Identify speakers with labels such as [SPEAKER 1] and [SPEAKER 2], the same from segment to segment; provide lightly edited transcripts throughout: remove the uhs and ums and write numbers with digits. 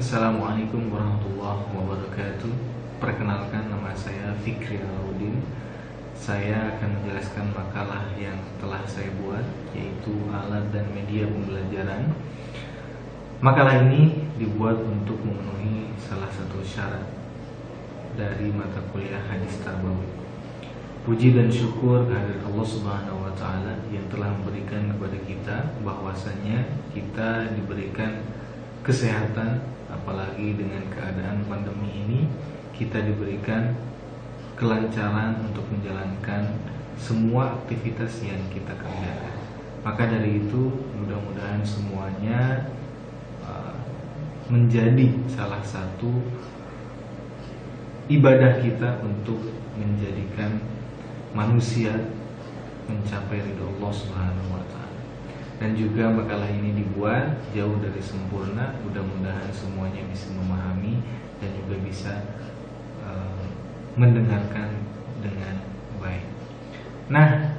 [SPEAKER 1] Assalamualaikum warahmatullahi wabarakatuh. Perkenalkan, nama saya Fikri Alauddin. Saya akan menjelaskan makalah yang telah saya buat, yaitu alat dan media pembelajaran. Makalah ini dibuat untuk memenuhi salah satu syarat dari mata kuliah hadis tarbawi. Puji dan syukur kehadirat Allah Subhanahu wa Ta'ala yang telah memberikan kepada kita bahwasanya kita diberikan kesehatan, apalagi dengan keadaan pandemi ini kita diberikan kelancaran untuk menjalankan semua aktivitas yang kita kerjakan. Maka dari itu mudah-mudahan semuanya menjadi salah satu ibadah kita untuk menjadikan manusia mencapai ridho Allah Subhanahu wa Ta'ala. Dan juga makalah ini dibuat jauh dari sempurna. Mudah-mudahan semuanya bisa memahami dan juga bisa mendengarkan dengan baik. Nah,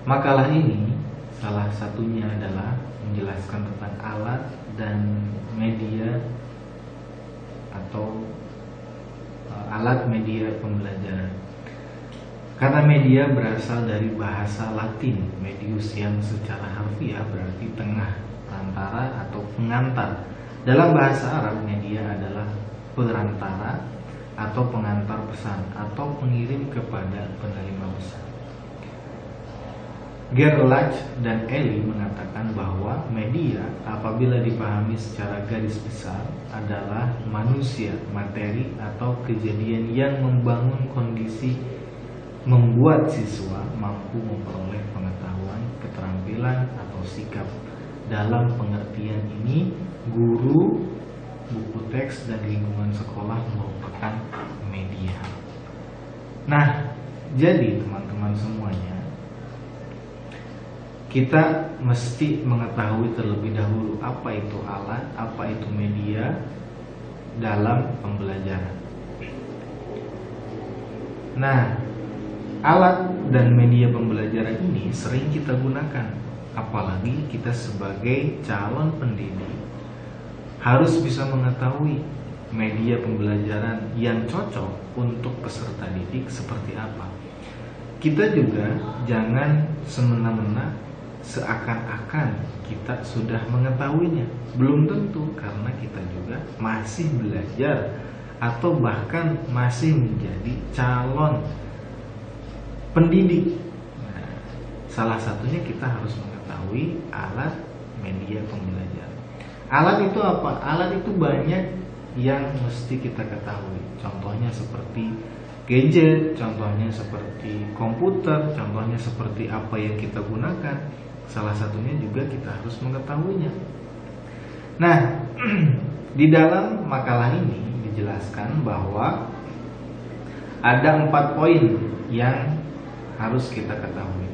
[SPEAKER 1] makalah ini salah satunya adalah menjelaskan tentang alat dan media atau alat media pembelajaran. Kata media berasal dari bahasa Latin medius yang secara harfiah berarti tengah, perantara atau pengantar. Dalam bahasa Arab, media adalah perantara atau pengantar pesan atau pengirim kepada penerima pesan. Gerlach dan Eli mengatakan bahwa media apabila dipahami secara garis besar adalah manusia, materi atau kejadian yang membangun kondisi membuat siswa mampu memperoleh pengetahuan, keterampilan, atau sikap. Dalam pengertian ini, guru, buku teks, dan lingkungan sekolah merupakan media. Nah, jadi teman-teman semuanya, kita mesti mengetahui terlebih dahulu apa itu alat, apa itu media dalam pembelajaran. Nah, alat dan media pembelajaran ini sering kita gunakan, apalagi kita sebagai calon pendidik harus bisa mengetahui media pembelajaran yang cocok untuk peserta didik seperti apa. Kita juga jangan semena-mena seakan-akan kita sudah mengetahuinya. Belum tentu, karena kita juga masih belajar atau bahkan masih menjadi calon pendidik. Nah, salah satunya kita harus mengetahui alat media pembelajaran. Alat itu apa? Alat itu banyak yang mesti kita ketahui. Contohnya seperti gadget, contohnya seperti komputer, contohnya seperti apa yang kita gunakan. Salah satunya juga kita harus mengetahuinya. Nah, di dalam makalah ini dijelaskan bahwa ada 4 poin yang harus kita ketahui.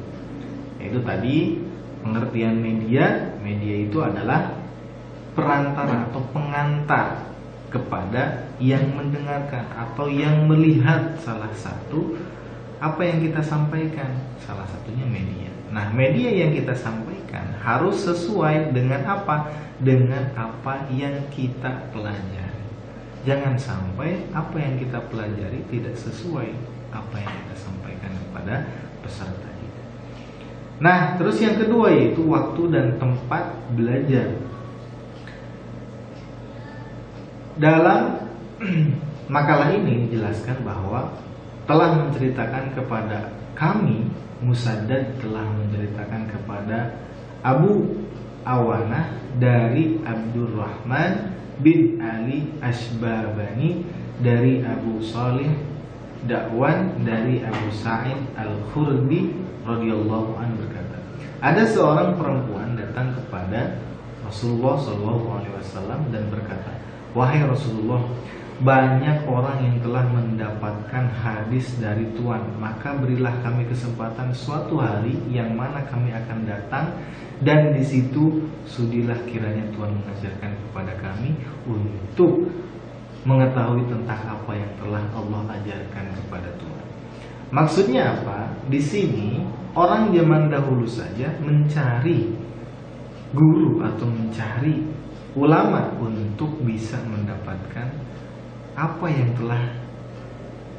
[SPEAKER 1] Yaitu tadi pengertian media. Media itu adalah perantara atau pengantar kepada yang mendengarkan atau yang melihat salah satu apa yang kita sampaikan. Salah satunya media. Nah, media yang kita sampaikan harus sesuai dengan apa? Dengan apa yang kita pelajari. Jangan sampai apa yang kita pelajari tidak sesuai apa yang kita sampaikan kepada peserta kita. Nah, terus yang kedua yaitu waktu dan tempat belajar. Dalam makalah ini dijelaskan bahwa telah menceritakan kepada kami, Musaddad telah menceritakan kepada Abu Awanah dari Abdurrahman bin Ali Ashbabani dari Abu Salih Dakwan dari Abu Sa'id Al-Khurdi radhiyallahu anhu berkata, ada seorang perempuan datang kepada Rasulullah SAW dan berkata, wahai Rasulullah, banyak orang yang telah mendapatkan hadis dari Tuhan, maka berilah kami kesempatan suatu hari yang mana kami akan datang dan di situ sudilah kiranya Tuhan mengajarkan kepada kami untuk mengetahui tentang apa yang telah Allah ajarkan kepada Tuhan. Maksudnya apa? Di sini orang zaman dahulu saja mencari guru atau mencari ulama untuk bisa mendapatkan apa yang telah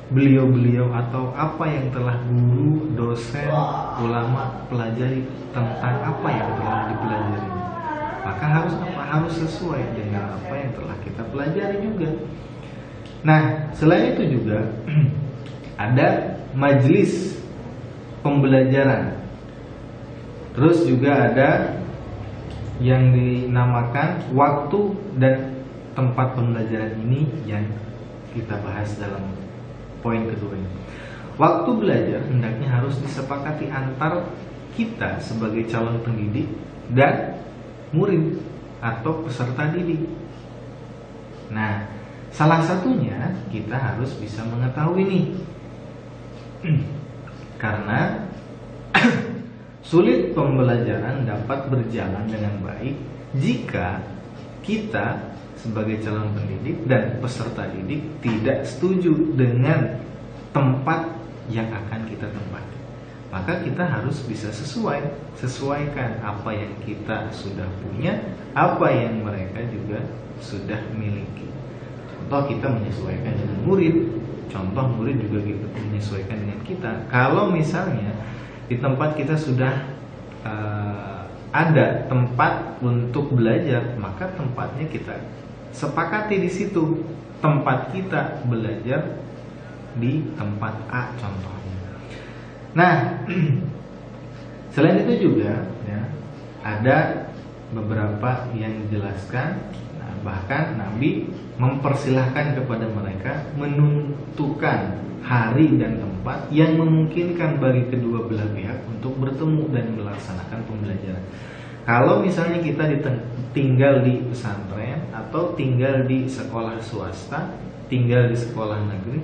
[SPEAKER 1] beliau-beliau atau apa yang telah guru, dosen, ulama pelajari tentang apa yang telah dipelajari. Maka harus apa? Harus sesuai dengan apa yang telah kita pelajari juga. Nah, selain itu juga ada majelis pembelajaran. Terus juga ada yang dinamakan waktu dan tempat pembelajaran ini yang kita bahas dalam poin kedua ini. Waktu belajar hendaknya harus disepakati antar kita sebagai calon pendidik dan murid atau peserta didik. Nah, salah satunya kita harus bisa mengetahui nih. Karena sulit pembelajaran dapat berjalan dengan baik jika kita sebagai calon pendidik dan peserta didik tidak setuju dengan tempat yang akan kita tempati. Maka kita harus bisa sesuaikan apa yang kita sudah punya, apa yang mereka juga sudah miliki. Contoh, kita menyesuaikan dengan murid, contoh murid juga kita menyesuaikan dengan kita. Kalau misalnya di tempat kita sudah ada tempat untuk belajar, maka tempatnya kita sepakati di situ. Tempat kita belajar di tempat A contohnya. Nah, selain itu juga ya, ada beberapa yang dijelaskan. Nah, bahkan Nabi mempersilahkan kepada mereka menentukan hari dan tempat yang memungkinkan bagi kedua belah pihak untuk bertemu dan melaksanakan pembelajaran. Kalau misalnya kita tinggal di pesantren atau tinggal di sekolah swasta, tinggal di sekolah negeri,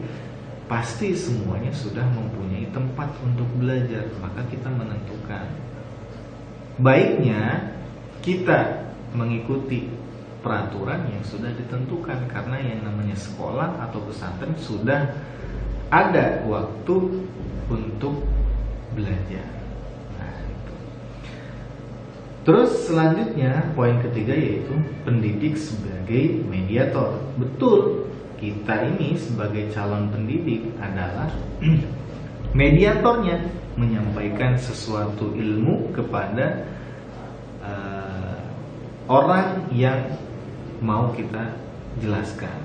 [SPEAKER 1] pasti semuanya sudah mempunyai tempat untuk belajar. Maka kita menentukan, baiknya kita mengikuti peraturan yang sudah ditentukan, karena yang namanya sekolah atau pesantren sudah ada waktu untuk belajar. Nah, itu. Terus selanjutnya poin ketiga yaitu pendidik sebagai mediator. Betul, kita ini sebagai calon pendidik adalah mediatornya, menyampaikan sesuatu ilmu kepada orang yang mau kita jelaskan.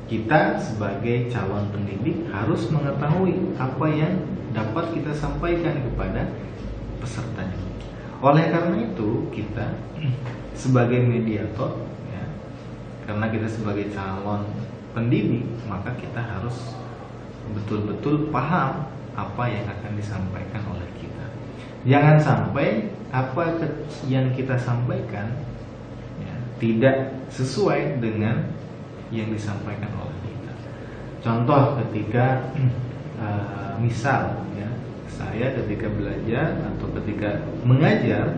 [SPEAKER 1] Kita sebagai calon pendidik harus mengetahui apa yang dapat kita sampaikan kepada peserta didik. Oleh karena itu, kita sebagai mediator ya, karena kita sebagai calon pendidik, maka kita harus betul-betul paham apa yang akan disampaikan oleh kita. Jangan sampai apa yang kita sampaikan ya, tidak sesuai dengan yang disampaikan oleh kita. Contoh, ketika misal ya, saya ketika belajar atau ketika mengajar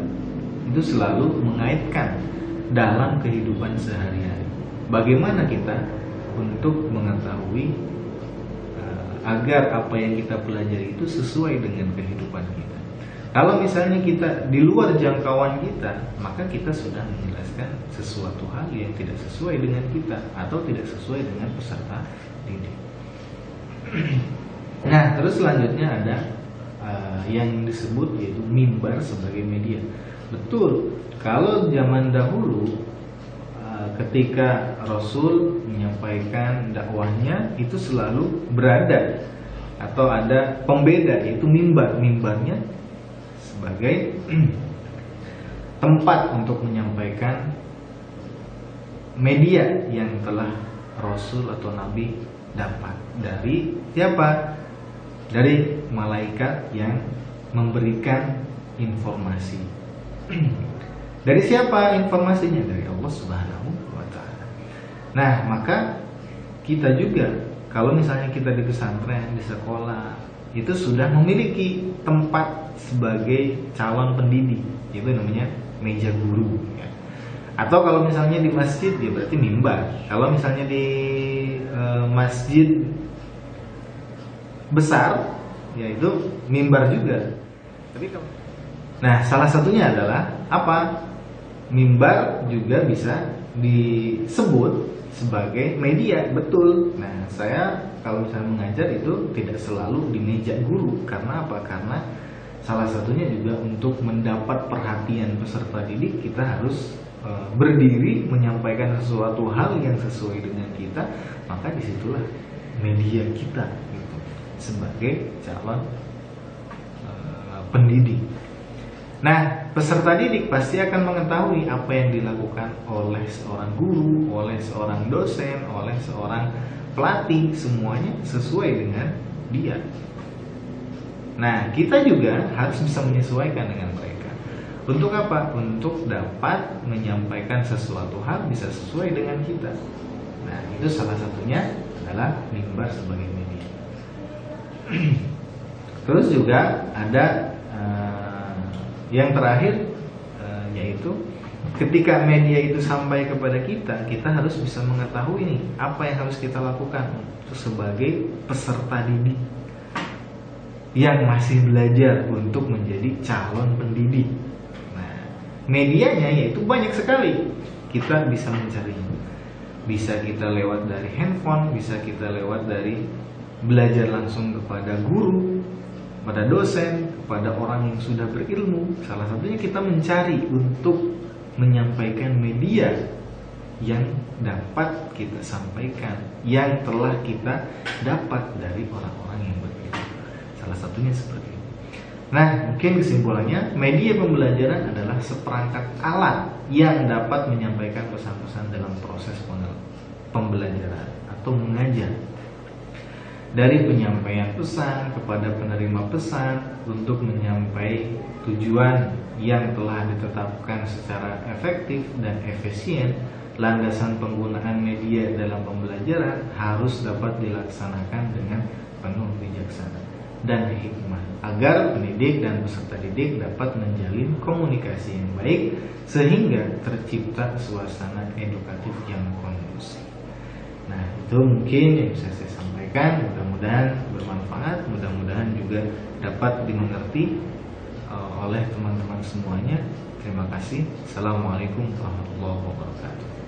[SPEAKER 1] itu selalu mengaitkan dalam kehidupan sehari-hari. Bagaimana kita untuk mengetahui agar apa yang kita pelajari itu sesuai dengan kehidupan kita. Kalau misalnya kita di luar jangkauan kita, maka kita sudah menjelaskan sesuatu hal yang tidak sesuai dengan kita atau tidak sesuai dengan peserta didik. Nah, terus selanjutnya ada yang disebut yaitu mimbar sebagai media. Betul, kalau zaman dahulu ketika Rasul menyampaikan dakwahnya itu selalu berada atau ada pembeda yaitu mimbar. Mimbarnya sebagai tempat untuk menyampaikan media yang telah Rasul atau Nabi dapat dari siapa? Dari malaikat yang memberikan informasi. Dari siapa informasinya? Dari Allah Subhanahu wa Ta'ala. Nah, maka kita juga kalau misalnya kita di pesantren, di sekolah, itu sudah memiliki tempat sebagai calon pendidik, itu namanya meja guru ya. Atau kalau misalnya di masjid, ya berarti mimbar. Kalau misalnya di masjid besar, yaitu mimbar juga. Tapi nah, salah satunya adalah apa? mimbar juga bisa disebut sebagai media, betul. Nah, saya kalau misalnya mengajar itu tidak selalu di meja guru. Karena apa? Karena salah satunya juga untuk mendapat perhatian peserta didik, kita harus berdiri menyampaikan sesuatu hal yang sesuai dengan kita. Maka disitulah media kita gitu, sebagai calon pendidik. Nah, peserta didik pasti akan mengetahui apa yang dilakukan oleh seorang guru, oleh seorang dosen, oleh seorang pelatih, semuanya sesuai dengan dia. Nah, kita juga harus bisa menyesuaikan dengan mereka. Untuk apa? Untuk dapat menyampaikan sesuatu hal bisa sesuai dengan kita. Nah, itu salah satunya adalah mimbar sebagai media. Terus juga ada yang terakhir, yaitu ketika media itu sampai kepada kita, kita harus bisa mengetahui nih apa yang harus kita lakukan sebagai peserta didik yang masih belajar untuk menjadi calon pendidik. Nah, medianya yaitu banyak sekali, kita bisa mencarinya. Bisa kita lewat dari handphone, bisa kita lewat dari belajar langsung kepada guru, pada dosen, kepada orang yang sudah berilmu. Salah satunya kita mencari untuk menyampaikan media yang dapat kita sampaikan, yang telah kita dapat dari orang-orang yang berilmu. Salah satunya seperti itu. Nah, mungkin kesimpulannya, media pembelajaran adalah seperangkat alat yang dapat menyampaikan pesan-pesan dalam proses pembelajaran atau mengajar. Dari penyampaian pesan kepada penerima pesan untuk menyampaikan tujuan yang telah ditetapkan secara efektif dan efisien, landasan penggunaan media dalam pembelajaran harus dapat dilaksanakan dengan penuh bijaksana dan hikmah agar pendidik dan peserta didik dapat menjalin komunikasi yang baik sehingga tercipta suasana edukatif yang kondusif. Nah, itu mungkin yang bisa saya sampaikan. Mudah-mudahan bermanfaat, mudah-mudahan juga dapat dimengerti oleh teman-teman semuanya. Terima kasih. Assalamualaikum warahmatullahi wabarakatuh.